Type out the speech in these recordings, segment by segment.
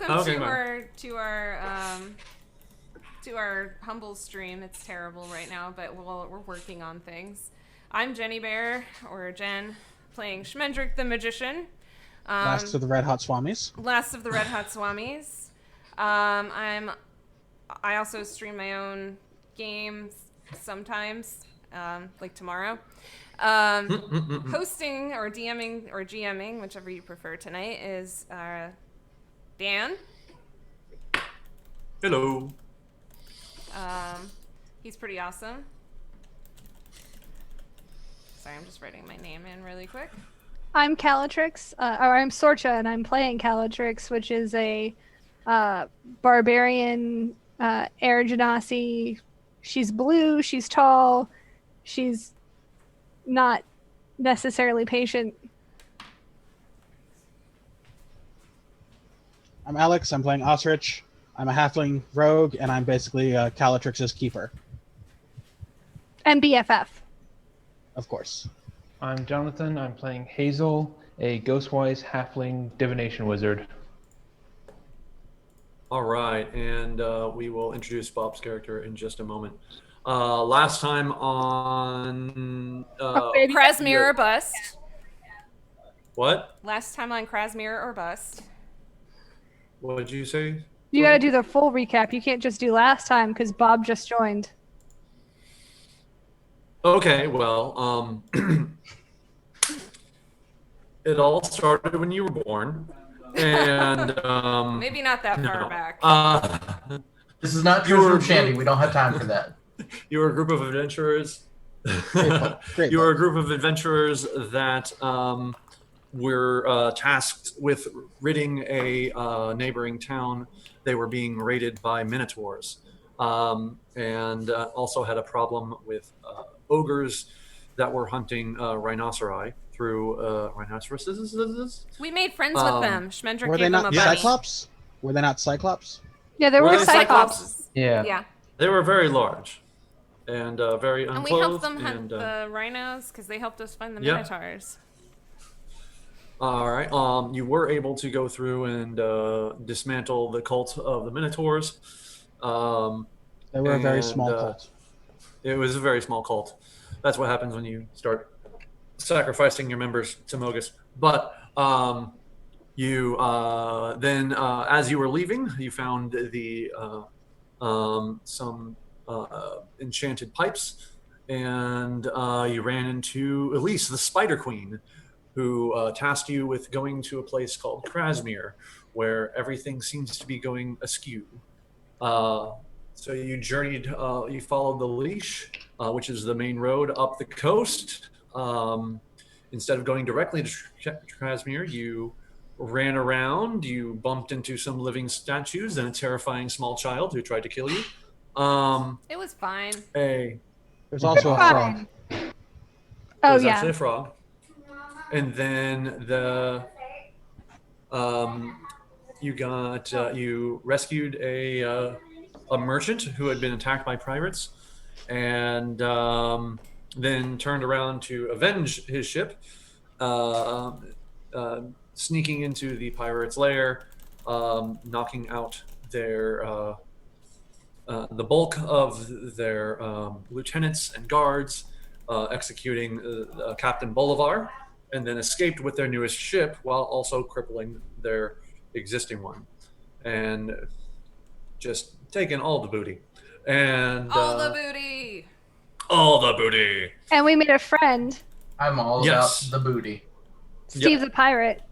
Welcome to our humble stream. It's terrible right now, but we're working on things. I'm Jenny Bear, or Jen, playing Schmenderick the Magician. Last of the Red Hot Swamis. Last of the Red Hot Swamis. I also stream my own games sometimes, like tomorrow. Hosting or DMing or GMing, whichever you prefer tonight, is Dan. Hello. He's pretty awesome. Sorry, I'm just writing my name in really quick. I'm Calytrix, or I'm Sorcha, and I'm playing Calytrix, which is a barbarian air genasi. She's blue, she's tall, she's not necessarily patient. I'm Alex, I'm playing Osrich. I'm a halfling rogue, and I'm basically Calytrix's keeper. And BFF. Of course. I'm Jonathan, I'm playing Hazel, a ghostwise halfling divination wizard. All right, and we will introduce Bob's character in just a moment. Last time on Krasmear or Bust. What? Last time on Krasmear or Bust. What did you say? You gotta do the full recap. You can't just do last time because Bob just joined. Okay, well, it all started when you were born, and maybe not that far back. This is not true from Shandy. We don't have time for that. You were a group of adventurers. Great You were a group of adventurers that were tasked with ridding a neighboring town. They were being raided by minotaurs, and also had a problem with ogres that were hunting rhinoceri through rhinoceroses. We made friends with them. Schmenderick Were they gave them not a bunny. Cyclops? Were they not Cyclops? Yeah, there Were were they Cyclops. Yeah. Yeah. They were very large and very unclothed. And we helped them hunt the rhinos because they helped us find the Yeah. minotaurs. All right. You were able to go through and dismantle the cult of the Minotaurs. They were a very small cult. It was a very small cult. That's what happens when you start sacrificing your members to Mogus. But you then, as you were leaving, you found the some enchanted pipes, and you ran into Elise, the Spider Queen, who tasked you with going to a place called Krasmear, where everything seems to be going askew. So you journeyed, you followed the leash, which is the main road up the coast. Instead of going directly to Krasmear, you ran around, you bumped into some living statues and a terrifying small child who tried to kill you. It was fine. There's also a frog. Oh, was yeah. actually a frog. And then the you rescued a merchant who had been attacked by pirates, and then turned around to avenge his ship, sneaking into the pirates' lair, knocking out their the bulk of their lieutenants and guards, executing Captain Bolivar, and then escaped with their newest ship while also crippling their existing one, and just taking all the booty. And All the booty. all the booty. And we made a friend, I'm all Yes. about the booty. Steve the Pirate.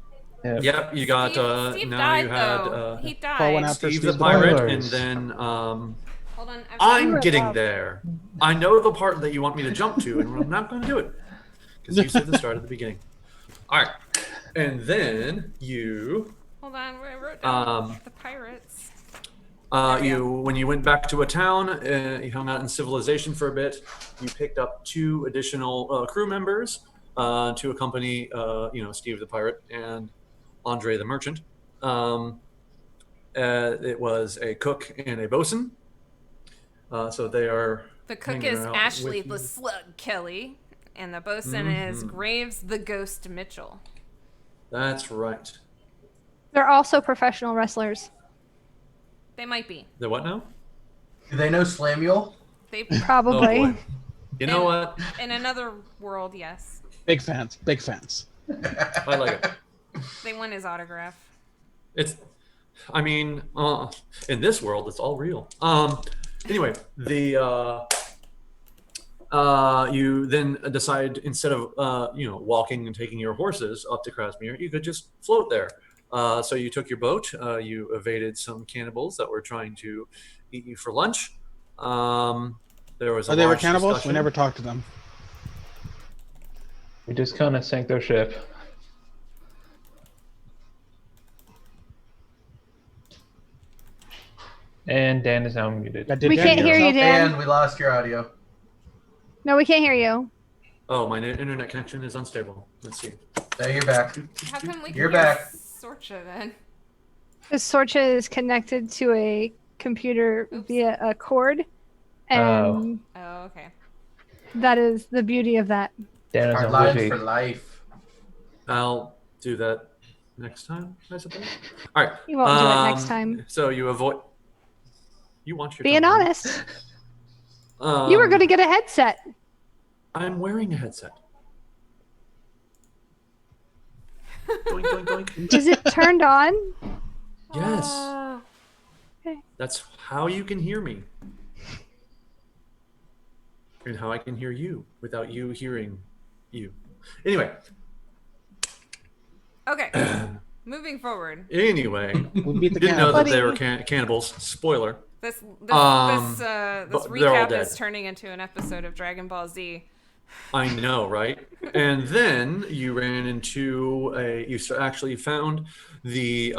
Yep, you got Steve now died, you had though. He Paul went died. after Steve the Steve pirate, Spoilers. and then Hold on. I'm getting there. I know the part that you want me to jump to, and I'm not going to do it because you said the start at the beginning. All right, and then you Hold on. I wrote down the pirates. when you went back to a town, you hung out in civilization for a bit. You picked up 2 additional crew members to accompany, Steve the pirate and Andre the merchant. It was a cook and a bosun. So they are. The cook hanging is out Ashley with the you. Slug Kelly, and the bosun is Graves the Ghost Mitchell. That's right. They're also professional wrestlers. They might be. The what now? Do they know Slamuel? They Probably. Oh, boy. You know what? in another world, yes. Big fans. Big fans. I like it. They want his autograph. I mean, in this world, it's all real. Anyway, you then decide instead of walking and taking your horses up to Krasmear, you could just float there. So you took your boat. You evaded some cannibals that were trying to eat you for lunch. There was. They were cannibals. Discussion. We never talked to them. We just kind of sank their ship. And Dan is now muted. We can't hear you, Dan. And we lost your audio. No, we can't hear you. Oh, my internet connection is unstable. Let's see. There, you're back. How come we You're can hear back. Sorcha then? Because Sorcha is connected to a computer via a cord. And Oh, okay. that is the beauty of that. Dan is Our on lines Wi-Fi. for life. I'll do that next time, I suppose. All right. You won't do it next time. So you avoid. You want your. Being company. honest. You were going to get a headset. I'm wearing a headset. Doink, doink, doink. Is it turned on? Yes. Okay. That's how you can hear me. And how I can hear you without you hearing you. Anyway. Okay. Moving forward. Anyway. We beat the Didn't know cannibals. that they were cannibals. Spoiler. This but they're all recap dead. is turning into an episode of Dragon Ball Z. I know, right? And then you ran into you actually found the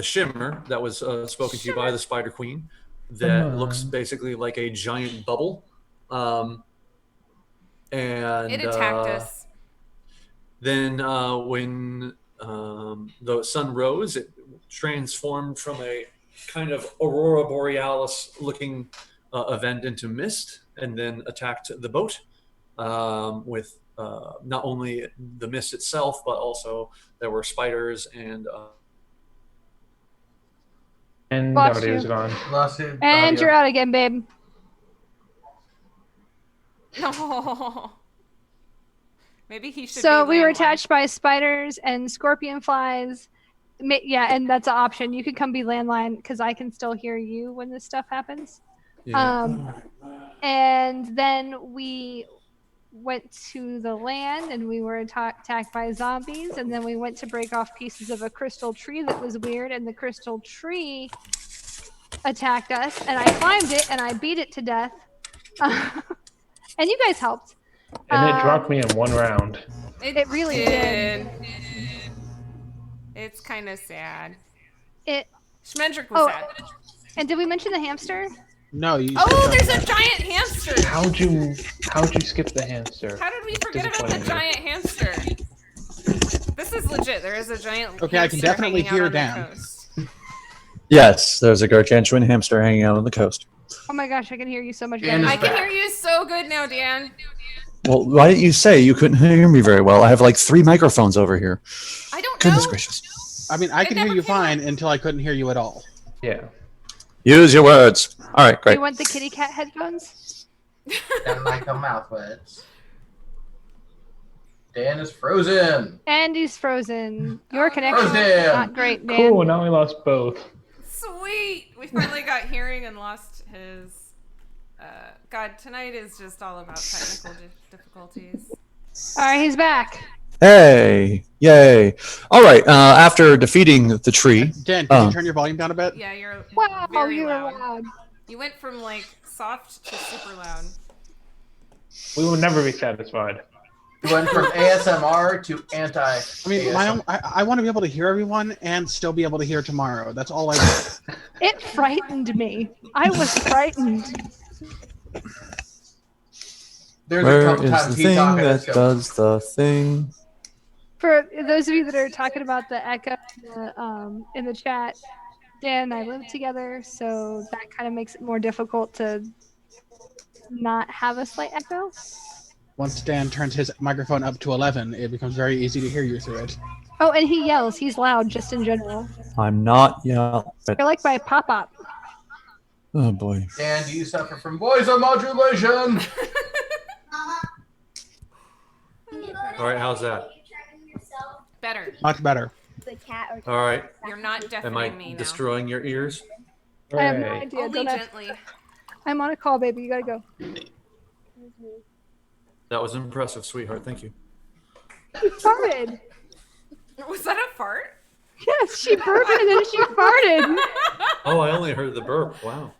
shimmer that was spoken to you by the Spider Queen that looks basically like a giant bubble. And It attacked us. Then when the sun rose, it transformed from a kind of aurora borealis looking event into mist, and then attacked the boat with not only the mist itself, but also there were spiders and And Lost the audio's you. gone. Lost you. And Audio. you're out again, babe. No. Maybe he should. So be we were landline. attached by spiders and scorpion flies. Yeah, and that's an option. You can come be landline because I can still hear you when this stuff happens. And then we went to the land and we were attacked by zombies. And then we went to break off pieces of a crystal tree that was weird. And the crystal tree attacked us. And I climbed it and I beat it to death. And you guys helped. And it dropped me in one round. It really did. It's kind of sad. Schmenderick was sad. And did we mention the hamster? No, you. Oh, there's a giant hamster. How'd you skip the hamster? How did we forget about the giant hamster? This is legit. There is a giant. Okay, I can hamster definitely hanging hear out on the Dan. coast. yes, there's a gargantuan hamster hanging out on the coast. Oh my gosh, I can hear you so much Dan better. is I can back. hear you so good now, Dan. Well, why didn't you say you couldn't hear me very well? I have like 3 microphones over here. I don't Goodness know. gracious. I mean, I It can hear never you came fine until I couldn't hear you at all. Yeah. Use your words. All right, Do great. you want the kitty cat headphones? And like a mouth words. Dan is frozen. And he's frozen. Your Oh, connection is Frozen. not great, Dan. Cool, now we lost both. Sweet. We finally got hearing and lost his. God, tonight is just all about technical difficulties. All right, he's back. Hey, yay. All right, after defeating the tree. Dan, can you turn your volume down a bit? Yeah, you're Wow, very you're loud. loud. You went from like soft to super loud. We will never be satisfied. We went from ASMR to anti. I mean, I want to be able to hear everyone and still be able to hear tomorrow. That's all I want. It frightened me. I was frightened. There's a Where couple is times the he thing talked at that us, does the thing? For those of you that are talking about the echo in the chat, Dan and I live together, so that kind of makes it more difficult to not have a slight echo. Once Dan turns his microphone up to 11, it becomes very easy to hear you through it. Oh, and he yells. He's loud just in general. I'm not yelling. You're like my pop-up. Oh boy. Dan, do you suffer from voice modulation? All right, how's that? Better. Much better. All right. You're not Am deafening I me now. destroying your ears? I have no Hooray. idea. Only Don't have- gently. I'm on a call, baby. You gotta go. That was impressive, sweetheart. Thank you. She farted. Was that a fart? Yes, she burped and then she farted. Oh, I only heard the burp. Wow.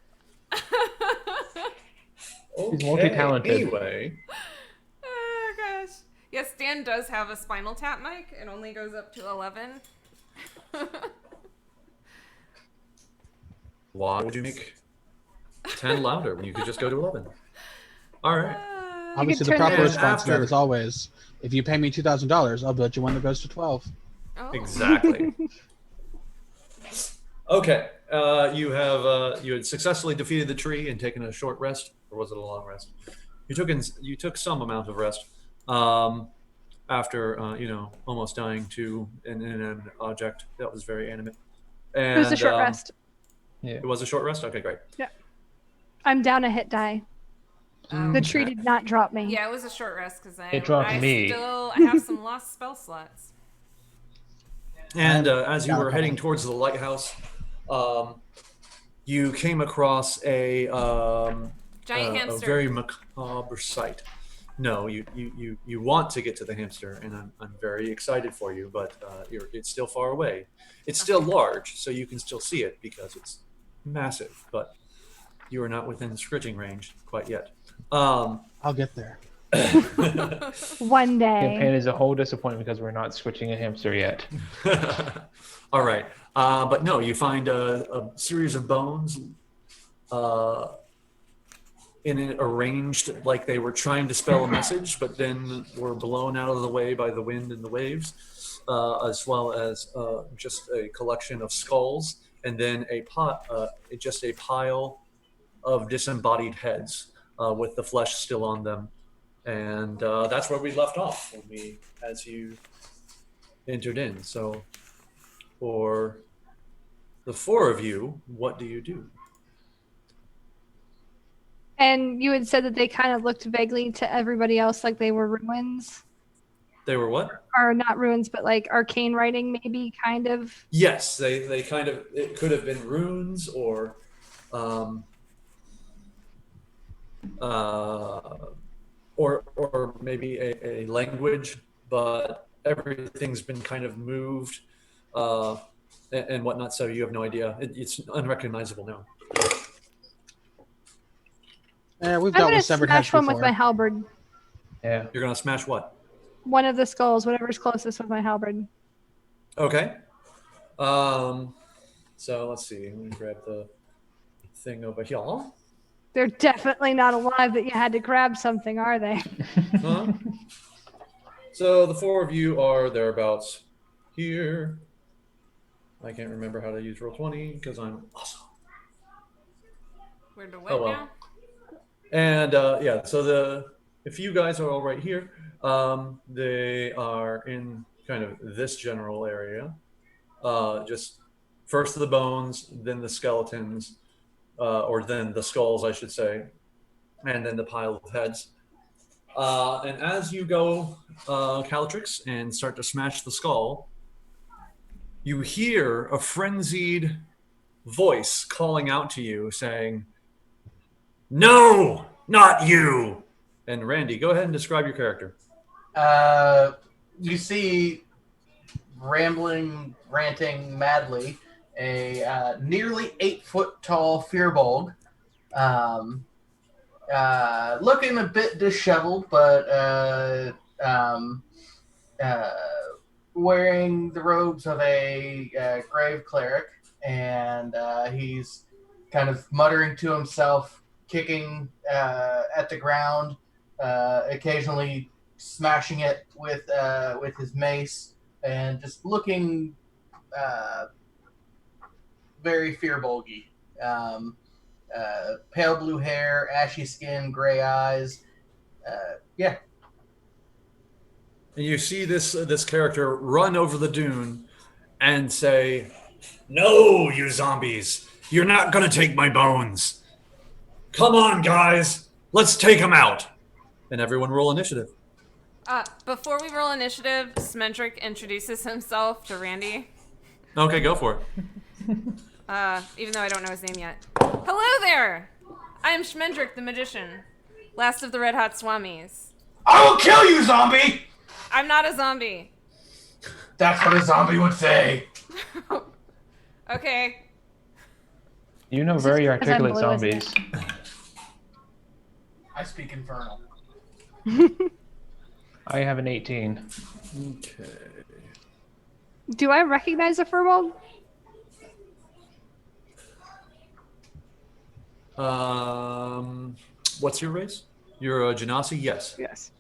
He's multi-talented. Anyway, Oh gosh. Yes, Dan does have a spinal tap mic. It only goes up to 11. why would you make 10 louder when you could just go to 11? All right. Obviously, the turn proper it- response to that after- is always, if you pay me $2,000, I'll build you one that goes to 12. Oh. Exactly. Okay. You had successfully defeated the tree and taken a short rest, or was it a long rest? You took some amount of rest after almost dying to an object that was very animate. And, It was a short rest. Yeah. It was a short rest. Okay, great. I'm down a hit die. The tree did not drop me. Yeah, it was a short rest because It dropped me. I have some lost spell slots. And as you got a were couple. heading towards the lighthouse, you came across a Giant a hamster. very macabre sight. No, you want to get to the hamster, and I'm very excited for you, but it's still far away. It's still large, so you can still see it because it's massive, but you are not within scritching range quite yet. I'll get there. One day. Campaign is a whole disappointment because we're not switching a hamster yet. All right, but no, you find a series of bones in it arranged like they were trying to spell a message, but then were blown out of the way by the wind and the waves, as well as just a collection of skulls, and then just a pile of disembodied heads with the flesh still on them. And that's where we left off as you entered in. So for the four of you, what do you do? And you had said that they kind of looked vaguely to everybody else like they were ruins. They were what? Or not ruins, but like arcane writing, maybe, kind of. Yes, they kind of, it could have been runes or maybe a language, but everything's been kind of moved and whatnot, so you have no idea. It's unrecognizable now. Yeah, we've I'm dealt gonna with severed heads smash one before. with my halberd. Yeah. You're gonna smash what? One of the skulls, whatever's closest with my halberd. Okay. So let's see. Let me grab the thing over here. They're definitely not alive that you had to grab something, are they? Huh? So the four of you are thereabouts here. I can't remember how to use Roll20 because I'm awesome. Where to what Oh, well. now? And so if you guys are all right here, they are in kind of this general area. Just first the bones, then the skeletons, or then the skulls, I should say, and then the pile of heads. And as you go, Calytrix, and start to smash the skull, you hear a frenzied voice calling out to you saying, "No, not you!" And Randy, go ahead and describe your character. You see, ranting madly, a nearly 8-foot tall Fearbulg, looking a bit disheveled, but wearing the robes of a grave cleric, and he's kind of muttering to himself, kicking at the ground, occasionally smashing it with his mace, and just looking very Fearbulgy. Pale blue hair, ashy skin, gray eyes. Yeah. And you see this character run over the dune and say, "No, you zombies! You're not gonna take my bones! Come on, guys! Let's take them out!" And everyone roll initiative. Before we roll initiative, Schmenderick introduces himself to Randy. Okay, go for it. Even though I don't know his name yet. Hello there! I am Schmenderick the Magician, last of the Red Hot Swamis. I will kill you, zombie! I'm not a zombie. That's what a zombie would say. Okay. You know very because I'm articulate blue, isn't zombies. I speak infernal. I have an 18. Okay. Do I recognize a furbolg? What's your race? You're a Genasi? Yes. Yes.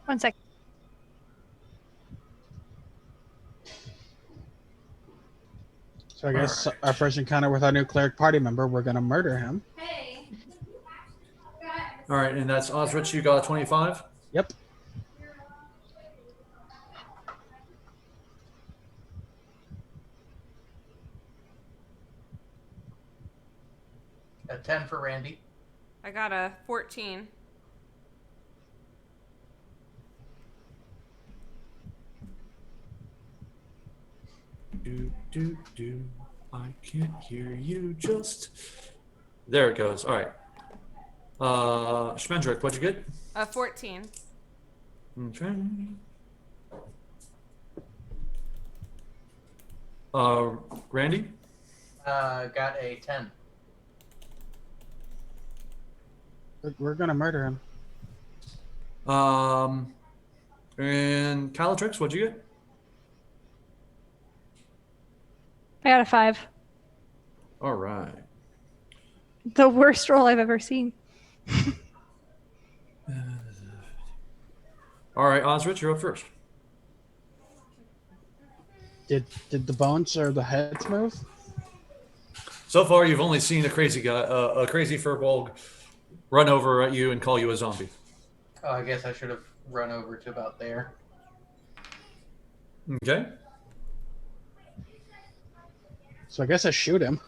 1 sec. So I guess our first encounter with our new cleric party member, we're gonna murder him. All right, and that's Osrich. You got a 25. Yep. A 10 for Randy. I got a 14. Do. I can't hear you. Just there it goes. All right. Schmenderick, what'd you get? A 14. Okay. Randy? Got a 10. We're gonna murder him. And Calytrix, what'd you get? I got a 5. All right. The worst roll I've ever seen. All right, Osrich, you're up first. Did the bones or the heads move? So far, you've only seen a crazy guy, a crazy furbolg, run over at you and call you a zombie. Oh, I guess I should have run over to about there. Okay. So I guess I shoot him.